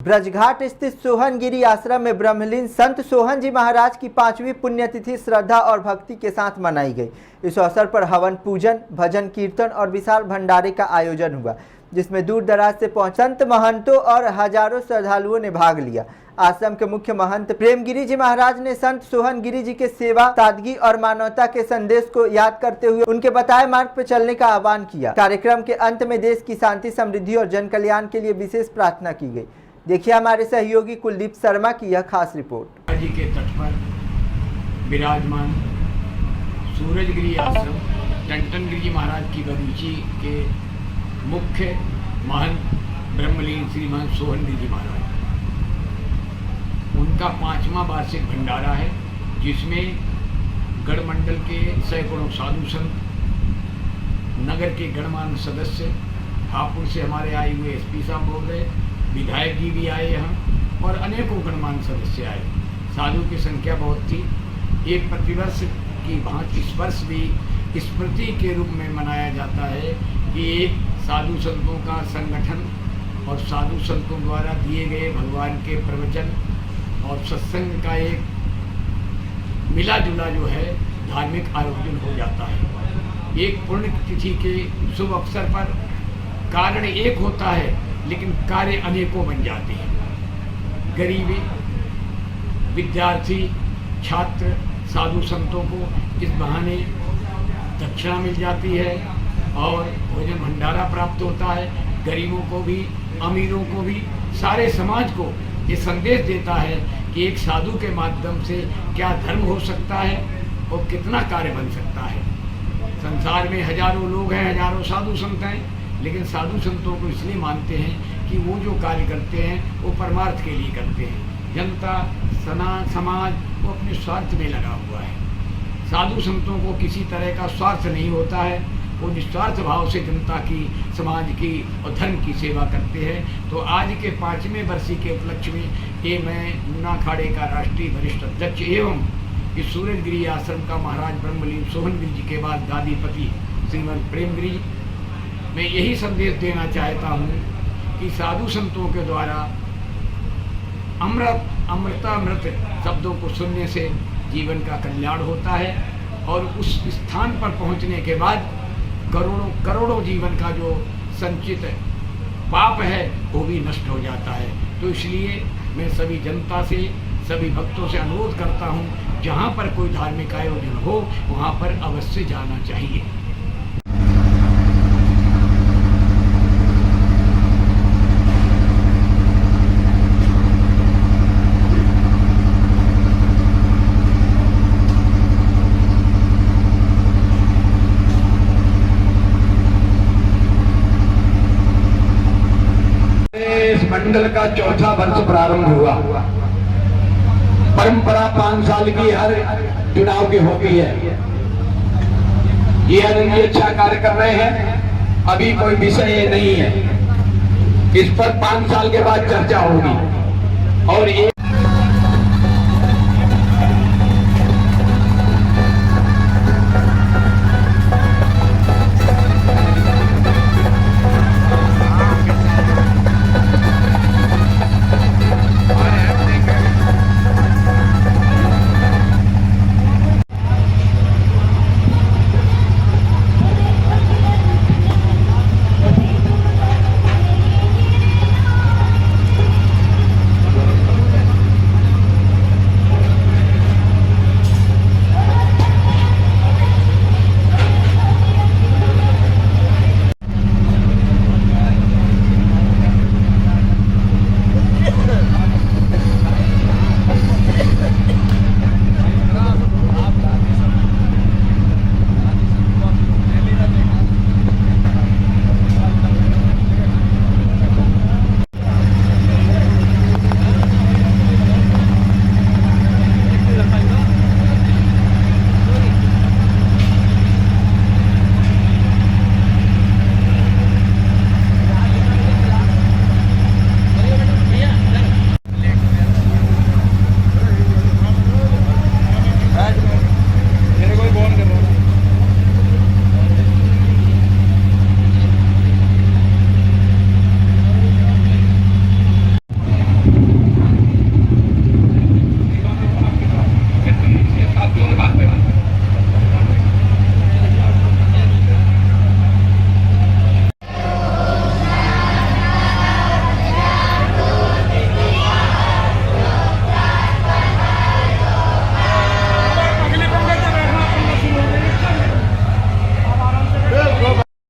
ब्रजघाट स्थित सोहनगिरी आश्रम में ब्रह्मलीन संत सोहन जी महाराज की 5वीं पुण्यतिथि श्रद्धा और भक्ति के साथ मनाई गई। इस अवसर पर हवन पूजन, भजन कीर्तन और विशाल भंडारे का आयोजन हुआ, जिसमें दूर दराज से पहुंचे संत महंतों और हजारों श्रद्धालुओं ने भाग लिया। आश्रम के मुख्य महंत प्रेमगिरी जी महाराज ने संत सोहनगिरी जी के सेवा, सादगी और मानवता के संदेश को याद करते हुए उनके बताए मार्ग पर चलने का आह्वान किया। कार्यक्रम के अंत में देश की शांति, समृद्धि और जन कल्याण के लिए विशेष प्रार्थना की गई। देखिए हमारे सहयोगी कुलदीप शर्मा की यह खास रिपोर्ट। जी के तट पर विराजमान सूरजगिरी आश्रम टंटनगिरी जी महाराज की बगीची के मुख्य महंत ब्रह्मलीन श्रीमान सोहनगिरी जी महाराज, उनका 5वां वार्षिक भंडारा है, जिसमें गढ़ मंडल के सैकड़ों साधु संत, नगर के गणमान्य सदस्य, हापुड़ से हमारे आए हुए एसपी साहब बोल रहे, विधायक जी भी आए यहाँ और अनेकों गणमान्य सदस्य आए। साधु की संख्या बहुत थी। एक प्रतिवर्ष की भांति इस वर्ष भी स्मृति के रूप में मनाया जाता है कि एक साधु संतों का संगठन और साधु संतों द्वारा दिए गए भगवान के प्रवचन और सत्संग का एक मिला जुला जो है धार्मिक आयोजन हो जाता है। एक पुण्य तिथि के शुभ अवसर पर कारण एक होता है, लेकिन कार्य अनेकों बन जाते हैं। गरीबी, विद्यार्थी, छात्र, साधु संतों को इस बहाने दक्षिणा मिल जाती है और भोजन भंडारा प्राप्त होता है। गरीबों को भी, अमीरों को भी, सारे समाज को ये संदेश देता है कि एक साधु के माध्यम से क्या धर्म हो सकता है और कितना कार्य बन सकता है। संसार में हजारों लोग हैं, हजारों साधु संत हैं, लेकिन साधु संतों को इसलिए मानते हैं कि वो जो कार्य करते हैं वो परमार्थ के लिए करते हैं। जनता, समाज वो अपने स्वार्थ में लगा हुआ है। साधु संतों को किसी तरह का स्वार्थ नहीं होता है, वो निस्वार्थ भाव से जनता की, समाज की और धर्म की सेवा करते हैं। तो आज के 5वें वर्ष के उपलक्ष्य में ये मैं ऊना अखाड़े का राष्ट्रीय वरिष्ठ अध्यक्ष एवं इस सूरजगिरी आश्रम का महाराज ब्रह्मलीन सोहनगिरी जी के बाद गादीपति श्रीमद प्रेमगिरी, मैं यही संदेश देना चाहता हूँ कि साधु संतों के द्वारा अमृतामृत शब्दों को सुनने से जीवन का कल्याण होता है और उस स्थान पर पहुँचने के बाद करोड़ों जीवन का जो संचित पाप है वो भी नष्ट हो जाता है। तो इसलिए मैं सभी जनता से, सभी भक्तों से अनुरोध करता हूँ, जहाँ पर कोई धार्मिक आयोजन हो वहाँ पर अवश्य जाना चाहिए। मंडल का चौथा वर्ष प्रारंभ हुआ। परंपरा 5 साल की हर चुनाव की होती है। ये अनन्य अच्छा कार्य कर रहे हैं। अभी कोई विषय नहीं है, इस पर 5 साल के बाद चर्चा होगी और